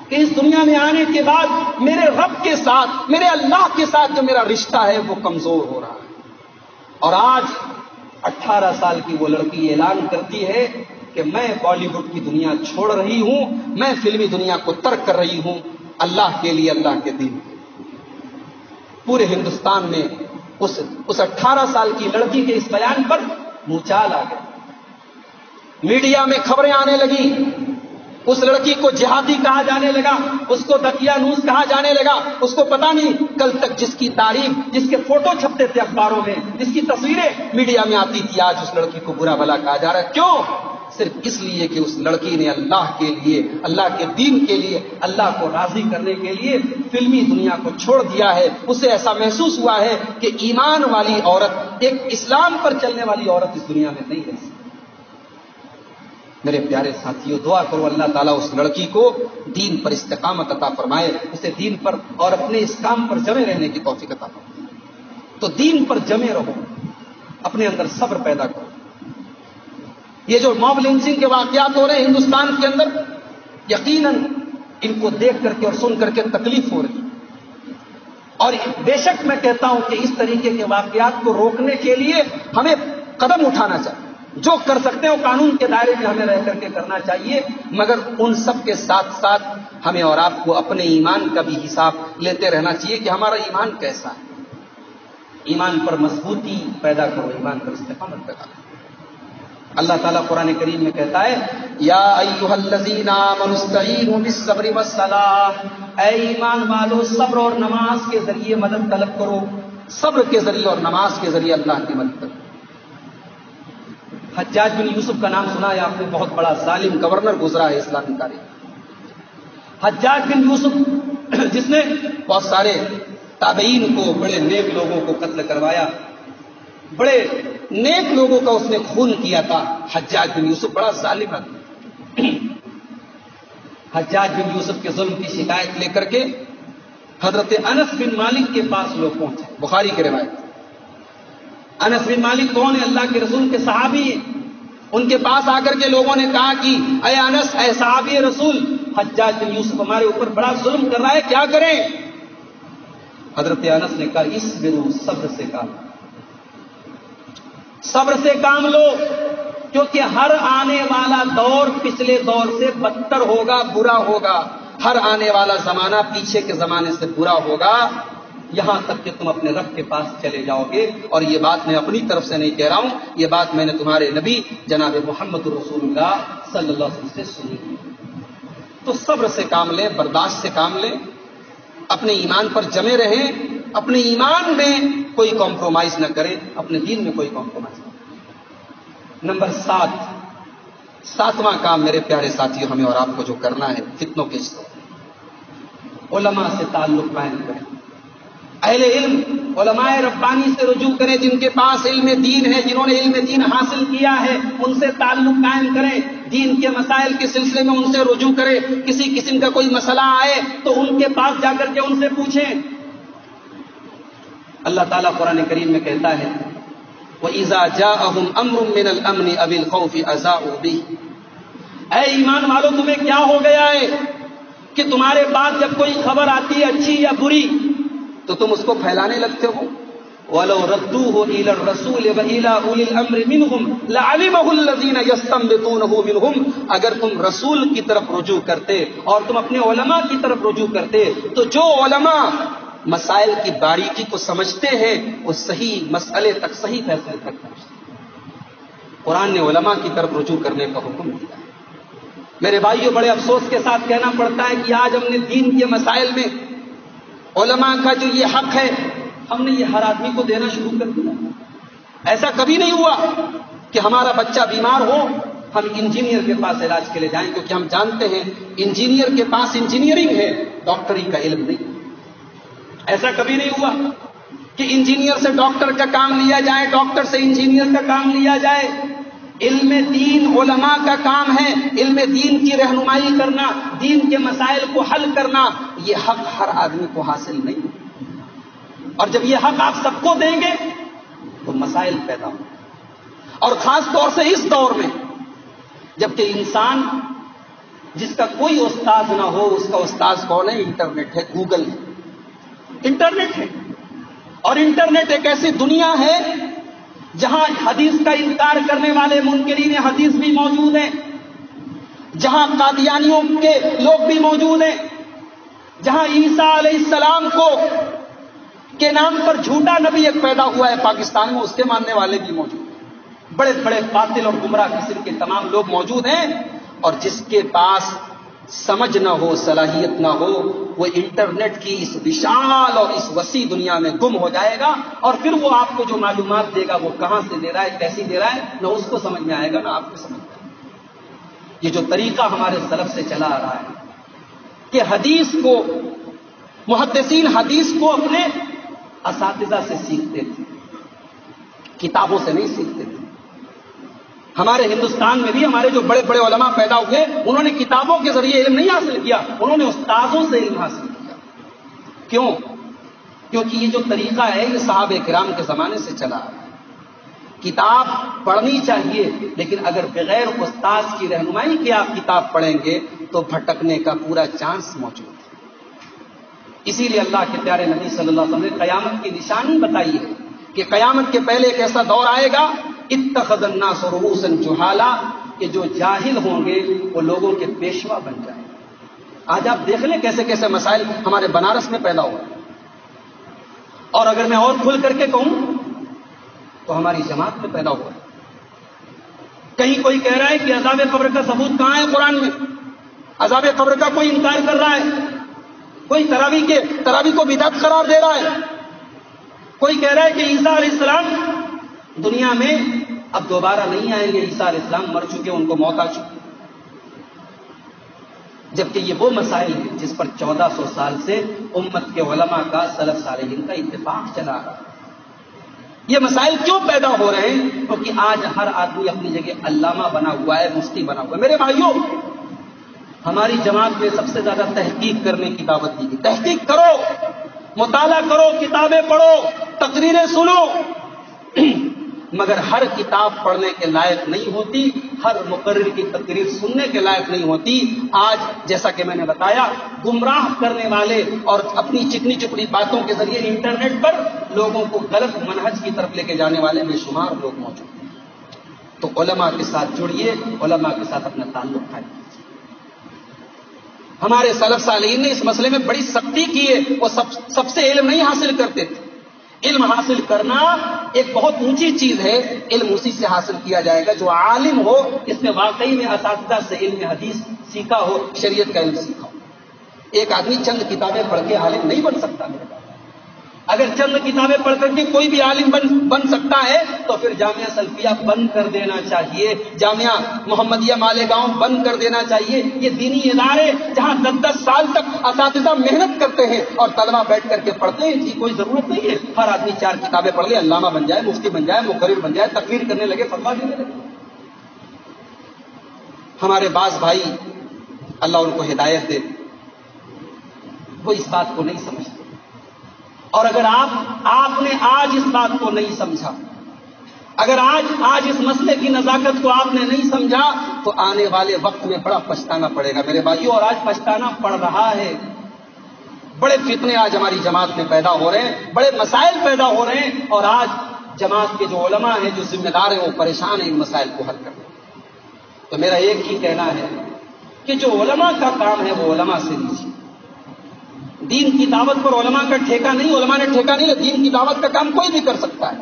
کہ اس دنیا میں آنے کے بعد میرے رب کے ساتھ، میرے اللہ کے ساتھ جو میرا رشتہ ہے وہ کمزور ہو رہا ہے۔ اور آج 18 سال کی وہ لڑکی اعلان کرتی ہے کہ میں بالی ووڈ کی دنیا چھوڑ رہی ہوں، میں فلمی دنیا کو ترک کر رہی ہوں اللہ کے لیے، اللہ کے دین کے لیے۔ پورے ہندوستان میں اس 18 سال کی لڑکی کے اس بیان پر بھوچال آ گیا، میڈیا میں خبریں آنے لگی، اس لڑکی کو جہادی کہا جانے لگا، اس کو دقیانوس کہا جانے لگا، اس کو پتہ نہیں کل تک جس کی تعریف، جس کے فوٹو چھپتے تھے اخباروں میں، جس کی تصویریں میڈیا میں آتی تھی، آج اس لڑکی کو برا بھلا کہا جا رہا ہے۔ کیوں؟ صرف اس لیے کہ اس لڑکی نے اللہ کے لیے، اللہ کے دین کے لیے، اللہ کو راضی کرنے کے لیے فلمی دنیا کو چھوڑ دیا ہے۔ اسے ایسا محسوس ہوا ہے کہ ایمان والی عورت، ایک اسلام پر چلنے والی عورت اس دنیا میں نہیں رہ سکتی۔ میرے پیارے ساتھیوں، دعا کرو اللہ تعالیٰ اس لڑکی کو دین پر استقامت عطا فرمائے، اسے دین پر اور اپنے اس کام پر جمے رہنے کی توفیق عطا فرمائے۔ تو دین پر جمے رہو، اپنے اندر صبر پیدا کرو۔ یہ جو موب لنچنگ کے واقعات ہو رہے ہیں ہندوستان کے اندر، یقیناً ان کو دیکھ کر کے اور سن کر کے تکلیف ہو رہی ہے، اور بے شک میں کہتا ہوں کہ اس طریقے کے واقعات کو روکنے کے لیے ہمیں قدم اٹھانا چاہیے، جو کر سکتے ہیں وہ قانون کے دائرے میں ہمیں رہ کر کے کرنا چاہیے، مگر ان سب کے ساتھ ساتھ ہمیں اور آپ کو اپنے ایمان کا بھی حساب لیتے رہنا چاہیے کہ ہمارا ایمان کیسا ہے۔ ایمان پر مضبوطی پیدا کرو، ایمان پر استقامت پیدا کرو۔ اللہ تعالیٰ قرآن کریم میں کہتا ہے، یا ایھا الذین آمنوا استعینوا بالصبر والصلاۃ، اے ایمان والو صبر اور نماز کے ذریعے مدد طلب کرو، صبر کے ذریعے اور نماز کے ذریعے اللہ کی مدد کرو۔ حجاج بن یوسف کا نام سنا ہے آپ نے، بہت بڑا ظالم گورنر گزرا ہے اسلامی تاریخ۔ حجاج بن یوسف جس نے بہت سارے تابعین کو، بڑے نیک لوگوں کو قتل کروایا، بڑے نیک لوگوں کا اس نے خون کیا تھا، حجاج بن یوسف بڑا ظالم ہے۔ حجاج بن یوسف کے ظلم کی شکایت لے کر کے حضرت انس بن مالک کے پاس لوگ پہنچے، بخاری کی روایت۔ انس بن مالک کون ہے؟ اللہ کے رسول کے صحابی ہیں۔ ان کے پاس آ کر کے لوگوں نے کہا کہ اے انس، اے صحابی رسول، حجاج بن یوسف ہمارے اوپر بڑا ظلم کر رہا ہے، کیا کریں؟ حضرت انس نے کہا اصبروا، صبر سے کام، صبر سے کام لو، کیونکہ ہر آنے والا دور پچھلے دور سے بدتر ہوگا، برا ہوگا، ہر آنے والا زمانہ پیچھے کے زمانے سے برا ہوگا، یہاں تک کہ تم اپنے رب کے پاس چلے جاؤ گے. اور یہ بات میں اپنی طرف سے نہیں کہہ رہا ہوں، یہ بات میں نے تمہارے نبی جناب محمد رسول اللہ صلی اللہ علیہ وسلم سے سنی. تو صبر سے کام لیں، برداشت سے کام لیں، اپنے ایمان پر جمے رہیں، اپنے ایمان میں کوئی کمپرومائز نہ کریں، اپنے دین میں کوئی کمپرومائز نہ کریں. نمبر 7واں کام میرے پیارے ساتھیوں ہمیں اور آپ کو جو کرنا ہے فتنوں کے اس دور میں، علماء سے تعلق قائم کریں. اہل علم علماء ربانی سے رجوع کریں، جن کے پاس علم دین ہے، جنہوں نے علم دین حاصل کیا ہے، ان سے تعلق قائم کریں. دین کے مسائل کے سلسلے میں ان سے رجوع کریں. کسی قسم کا کوئی مسئلہ آئے تو ان کے پاس جا کر کے ان سے پوچھیں. اللہ تعالیٰ قرآن کریم میں کہتا ہے وَإِذَا جَاءَهُمْ أَمْرٌ مِّنَ الْأَمْنِ أَوِ الْخَوْفِ أَذَاعُوا بِهِ. اے ایمان والو، تمہیں کیا ہو گیا ہے کہ تمہارے پاس جب کوئی خبر آتی ہے اچھی یا بری تو تم اس کو پھیلانے لگتے ہو. وَلَوْ رَدُّوهُ إِلَى الرَّسُولِ وَإِلَى أُولِي الْأَمْرِ مِنْهُمْ لَعَلِمَهُ الَّذِينَ يَسْتَنبِطُونَهُ مِنْهُمْ. اگر تم رسول کی طرف رجوع کرتے اور تم اپنے علماء کی طرف رجوع کرتے تو جو علماء مسائل کی باریکی کو سمجھتے ہیں وہ صحیح مسئلے تک، صحیح فیصلے تک پہنچتے. قرآن نے علماء کی طرف رجوع کرنے کا حکم دیا. میرے بھائیوں، بڑے افسوس کے ساتھ کہنا پڑتا ہے کہ آج ہم نے دین کے مسائل میں علماء کا جو یہ حق ہے ہم نے یہ ہر آدمی کو دینا شروع کر دیا. ایسا کبھی نہیں ہوا کہ ہمارا بچہ بیمار ہو ہم انجینئر کے پاس علاج کے لیے جائیں، کیونکہ ہم جانتے ہیں انجینئر کے پاس انجینئرنگ ہے، ڈاکٹری کا علم نہیں. ایسا کبھی نہیں ہوا کہ انجینئر سے ڈاکٹر کا کام لیا جائے، ڈاکٹر سے انجینئر کا کام لیا جائے. علم دین علماء کا کام ہے. علم دین کی رہنمائی کرنا، دین کے مسائل کو حل کرنا، یہ حق ہر آدمی کو حاصل نہیں. اور جب یہ حق آپ سب کو دیں گے تو مسائل پیدا ہوں. اور خاص طور سے اس دور میں جبکہ انسان جس کا کوئی استاد نہ ہو، اس کا استاذ کون ہے؟ انٹرنیٹ ہے، گوگل ہے، انٹرنیٹ ہے. اور انٹرنیٹ ایک ایسی دنیا ہے جہاں حدیث کا انکار کرنے والے منکرین حدیث بھی موجود ہیں، جہاں قادیانیوں کے لوگ بھی موجود ہیں، جہاں عیسیٰ علیہ السلام کو کے نام پر جھوٹا نبی ایک پیدا ہوا ہے پاکستان میں، اس کے ماننے والے بھی موجود ہیں. بڑے بڑے باطل اور گمراہ قسم کے تمام لوگ موجود ہیں. اور جس کے پاس سمجھ نہ ہو، صلاحیت نہ ہو، وہ انٹرنیٹ کی اس وشال اور اس وسیع دنیا میں گم ہو جائے گا. اور پھر وہ آپ کو جو معلومات دے گا وہ کہاں سے دے رہا ہے، کیسی دے رہا ہے، نہ اس کو سمجھ میں آئے گا نہ آپ کو سمجھ میں آئے گا. یہ جو طریقہ ہمارے سلف سے چلا آ رہا ہے کہ حدیث کو، محدثین حدیث کو اپنے اساتذہ سے سیکھتے تھے، کتابوں سے نہیں سیکھتے تھے. ہمارے ہندوستان میں بھی ہمارے جو بڑے بڑے علماء پیدا ہوئے انہوں نے کتابوں کے ذریعے علم نہیں حاصل کیا، انہوں نے استاذوں سے علم حاصل کیا. کیوں؟ کیونکہ یہ جو طریقہ ہے یہ صحابہ کرام کے زمانے سے چلا ہے. کتاب پڑھنی چاہیے، لیکن اگر بغیر استاذ کی رہنمائی کے آپ کتاب پڑھیں گے تو بھٹکنے کا پورا چانس موجود ہے. اسی لیے اللہ کے پیارے نبی صلی اللہ علیہ وسلم نے قیامت کی نشانی بتائی ہے کہ قیامت کے پہلے ایک ایسا دور آئے گا اتخذ الناس رؤوسا جہالا، کہ جو جاہل ہوں گے وہ لوگوں کے پیشوا بن جائیں. آج آپ دیکھ لیں کیسے کیسے مسائل ہمارے بنارس میں پیدا ہوئے. اور اگر میں اور کھل کر کے کہوں تو ہماری جماعت میں پیدا ہوا. کہیں کوئی کہہ رہا ہے کہ عذاب قبر کا ثبوت کہاں ہے قرآن میں، عذاب قبر کا کوئی انکار کر رہا ہے، کوئی تراویح کو بدعت قرار دے رہا ہے، کوئی کہہ رہا ہے کہ عیسیٰ علیہ السلام دنیا میں اب دوبارہ نہیں آئیں گے، عیسیٰ علیہ السلام مر چکے، ان کو موت آ چکی. جبکہ یہ وہ مسائل ہیں جس پر 1400 سال سے امت کے علماء کا، سلف صالحین کا اتفاق چلا رہا ہے. یہ مسائل کیوں پیدا ہو رہے ہیں؟ کیونکہ آج ہر آدمی اپنی جگہ علامہ بنا ہوا ہے، مفتی بنا ہوا ہے. میرے بھائیوں، ہماری جماعت میں سب سے زیادہ تحقیق کرنے کی دعوت دی گئی. تحقیق کرو، مطالعہ کرو، کتابیں پڑھو، تقریریں سنو. مگر ہر کتاب پڑھنے کے لائق نہیں ہوتی، ہر مقرر کی تقریر سننے کے لائق نہیں ہوتی. آج جیسا کہ میں نے بتایا، گمراہ کرنے والے اور اپنی چکنی چپڑی باتوں کے ذریعے انٹرنیٹ پر لوگوں کو غلط منہج کی طرف لے کے جانے والے بے شمار لوگ موجود ہیں. تو علماء کے ساتھ جڑیے، علماء کے ساتھ اپنا تعلق قائم کیجیے. ہمارے سلف صالحین نے اس مسئلے میں بڑی سختی کی ہے. وہ سب سے علم نہیں حاصل کرتے تھے. علم حاصل کرنا ایک بہت اونچی چیز ہے. علم اسی سے حاصل کیا جائے گا جو عالم ہو, اس نے واقعی میں اساتذہ سے علم حدیث سیکھا ہو, شریعت کا علم سیکھا ہو. ایک آدمی چند کتابیں پڑھ کے عالم نہیں بن سکتا. اگر چند کتابیں پڑھ کر کے کوئی بھی عالم بن سکتا ہے تو پھر جامعہ سلفیہ بند کر دینا چاہیے, جامعہ محمدیہ مالیگاؤں بند کر دینا چاہیے. یہ دینی ادارے جہاں 10 سال تک اساتذہ محنت کرتے ہیں اور طلبہ بیٹھ کر کے پڑھتے ہیں, جی کوئی ضرورت نہیں ہے ہر آدمی 4 کتابیں پڑھ لے, علامہ بن جائے, مفتی بن جائے, مقرر بن جائے, تقریر کرنے لگے, فتویٰ دینے لگے. ہمارے بعض بھائی اللہ ان کو ہدایت دے, وہ اس بات کو نہیں سمجھتے. اور اگر آپ نے آج اس بات کو نہیں سمجھا, اگر آج اس مسئلے کی نزاکت کو آپ نے نہیں سمجھا تو آنے والے وقت میں بڑا پچھتانا پڑے گا میرے بھائیوں. اور آج پچھتانا پڑ رہا ہے. بڑے فتنے آج ہماری جماعت میں پیدا ہو رہے ہیں, بڑے مسائل پیدا ہو رہے ہیں, اور آج جماعت کے جو علماء ہیں, جو ذمہ دار ہیں, وہ پریشان ہیں ان مسائل کو حل کرنے. تو میرا ایک ہی کہنا ہے کہ جو علماء کا کام ہے وہ علماء سے لیجیے. دین کی دعوت پر علماء کا ٹھیکہ نہیں, علماء نے ٹھیکہ نہیں لیا. دین کی دعوت کا کام کوئی بھی کر سکتا ہے,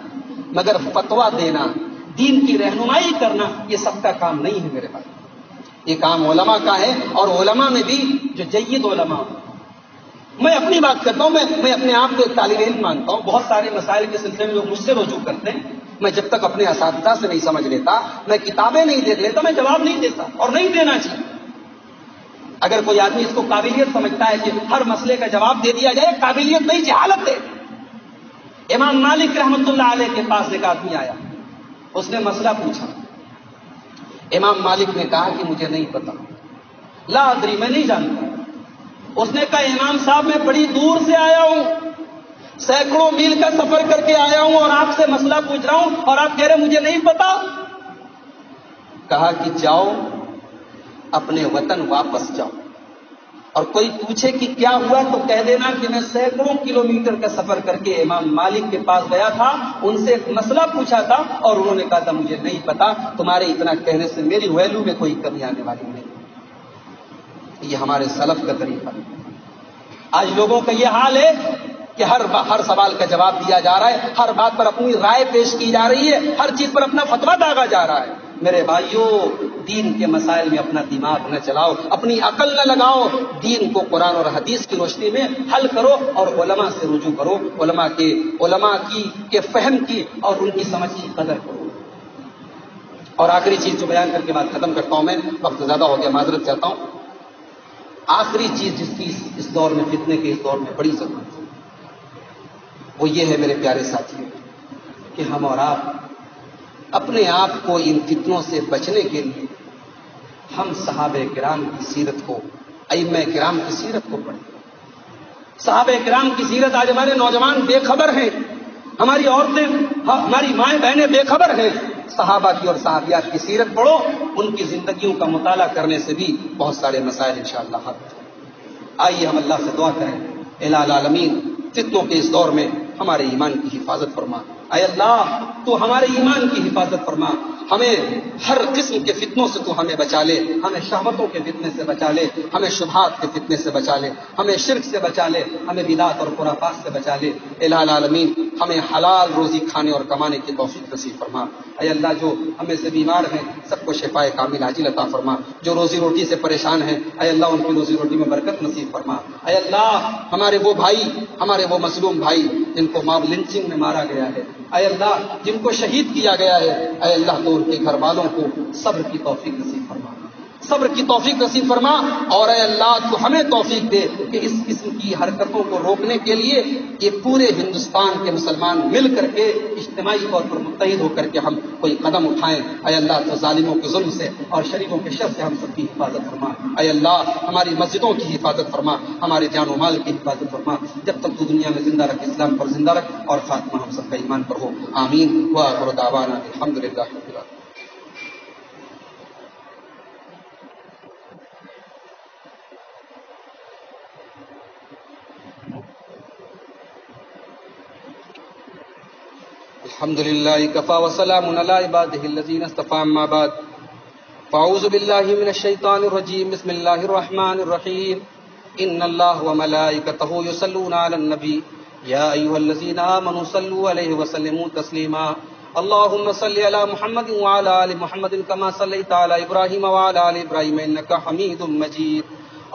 مگر فتویٰ دینا, دین کی رہنمائی کرنا, یہ سب کا کام نہیں ہے میرے بھائی. یہ کام علماء کا ہے. اور علماء میں بھی جو جید علماء, میں اپنی بات کرتا ہوں, میں اپنے آپ کو ایک طالب علم مانتا ہوں. بہت سارے مسائل کے سلسلے میں لوگ مجھ سے رجوع کرتے ہیں, میں جب تک اپنے اساتذہ سے نہیں سمجھ لیتا, میں کتابیں نہیں دیکھ لیتا, میں جواب نہیں دیتا, اور نہیں دینا چاہیے. اگر کوئی آدمی اس کو قابلیت سمجھتا ہے کہ ہر مسئلے کا جواب دے دیا جائے, قابلیت نہیں, جہالت ہے. امام مالک رحمت اللہ علیہ کے پاس ایک آدمی آیا, اس نے مسئلہ پوچھا. امام مالک نے کہا کہ مجھے نہیں پتا, لا ادری, میں نہیں جانتا. اس نے کہا امام صاحب میں بڑی دور سے آیا ہوں, سینکڑوں میل کا سفر کر کے آیا ہوں, اور آپ سے مسئلہ پوچھ رہا ہوں, اور آپ کہہ رہے مجھے نہیں پتا. کہا کہ جاؤ اپنے وطن واپس جاؤ, اور کوئی پوچھے کہ کیا ہوا تو کہہ دینا کہ میں سینکڑوں کلومیٹر کا سفر کر کے امام مالک کے پاس گیا تھا, ان سے ایک مسئلہ پوچھا تھا, اور انہوں نے کہا تھا مجھے نہیں پتا. تمہارے اتنا کہنے سے میری ویلو میں کوئی کمی آنے والی نہیں. یہ ہمارے سلف کا طریقہ. آج لوگوں کا یہ حال ہے کہ ہر سوال کا جواب دیا جا رہا ہے, ہر بات پر اپنی رائے پیش کی جا رہی ہے, ہر چیز پر اپنا فتویٰ داغا جا رہا ہے. میرے بھائیوں, دین کے مسائل میں اپنا دماغ نہ چلاؤ, اپنی عقل نہ لگاؤ, دین کو قرآن اور حدیث کی روشنی میں حل کرو, اور علماء سے رجوع کرو, علماء کے فہم کی اور ان کی سمجھ کی قدر کرو. اور آخری چیز جو بیان کر کے بات ختم کرتا ہوں, میں وقت زیادہ ہو گیا, معذرت چاہتا ہوں. آخری چیز جس کی اس دور میں, فتنے کے اس دور میں بڑی ضرورت ہے, وہ یہ ہے میرے پیارے ساتھیوں کہ ہم اور آپ اپنے آپ کو ان فتنوں سے بچنے کے لیے ہم صحابہ کرام کی سیرت کو, ائمہ کرام کی سیرت کو پڑھیں. صحابہ کرام کی سیرت آج ہمارے نوجوان بے خبر ہیں, ہماری عورتیں, ہماری مائیں بہنیں بے خبر ہیں. صحابہ کی اور صحابیات کی سیرت پڑھو, ان کی زندگیوں کا مطالعہ کرنے سے بھی بہت سارے مسائل انشاءاللہ حل ہو جائیں. آئیے ہم اللہ سے دعا کریں, الہ العالمین فتنوں کے اس دور میں ہمارے ایمان کی حفاظت فرما. اے اللہ تو ہمارے ایمان کی حفاظت فرما, ہمیں ہر قسم کے فتنوں سے تو ہمیں بچا لے, ہمیں شہوتوں کے فتنے سے بچا لے, ہمیں شبہات کے فتنے سے بچا لے, ہمیں شرک سے بچا لے, ہمیں بدعت اور خرافات سے بچا لے. الہ العالمین ہمیں حلال روزی کھانے اور کمانے کی توفیق نصیب فرما. اے اللہ جو ہمیں سے بیمار ہیں سب کو شفائے کامل عاجل عطا فرما, جو روزی روٹی سے پریشان ہیں اے اللہ ان کی روزی روٹی میں برکت نصیب فرما. اے اللہ ہمارے وہ بھائی, ہمارے وہ مظلوم بھائی جن کو ماب لنچنگ میں مارا گیا ہے, اے اللہ جن کو شہید کیا گیا ہے, اے اللہ تو ان کے گھر والوں کو صبر کی توفیق نصیب فرما, صبر کی توفیق نصیب فرما. اور اے اللہ تو ہمیں توفیق دے کہ اس قسم کی حرکتوں کو روکنے کے لیے یہ پورے ہندوستان کے مسلمان مل کر کے اجتماعی طور پر متحد ہو کر کے ہم کوئی قدم اٹھائیں. اے اللہ تو ظالموں کے ظلم سے اور شریروں کے شر سے ہم سب کی حفاظت فرما. اے اللہ ہماری مسجدوں کی حفاظت فرما, ہمارے جان و مال کی حفاظت فرما. جب تک تو دنیا میں زندہ رکھ, اسلام پر زندہ رکھ, اور خاتمہ ہم سب کا ایمان پر ہو. آمین. وآخر دعوانا الحمدللہ رب العالمین. الحمد للہ کفا وسلام علی عبادہ الذین اصطفی. اما بعد فاعوذ باللہ من الشیطان الرجیم بسم اللہ الرحمن الرحیم ان اللہ وملائکتہ یصلون علی النبی یا ایھا الذین آمنوا صلوا علیہ وسلموا تسلیما اللهم صل على محمد وعلى آل محمد كما صليت على إبراهيم وعلى آل إبراهيم إنك حميد مجيد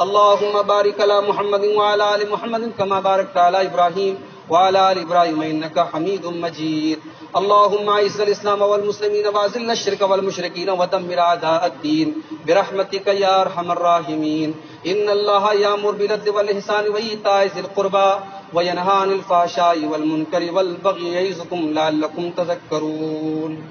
اللهم بارك على محمد وعلى آل محمد كما باركت على إبراهيم وعلى آل إبراهيم إنك حميد مجيد اللهم أعز الإسلام والمسلمين وأذل الشرك والمشركين ودمر أعداء الدين برحمتك يا أرحم الراحمين إن الله يأمر بالعدل والإحسان وإيتاء ذي القربى وينهى عن الفحشاء والمنكر والبغي يعظكم لعلكم تذكرون.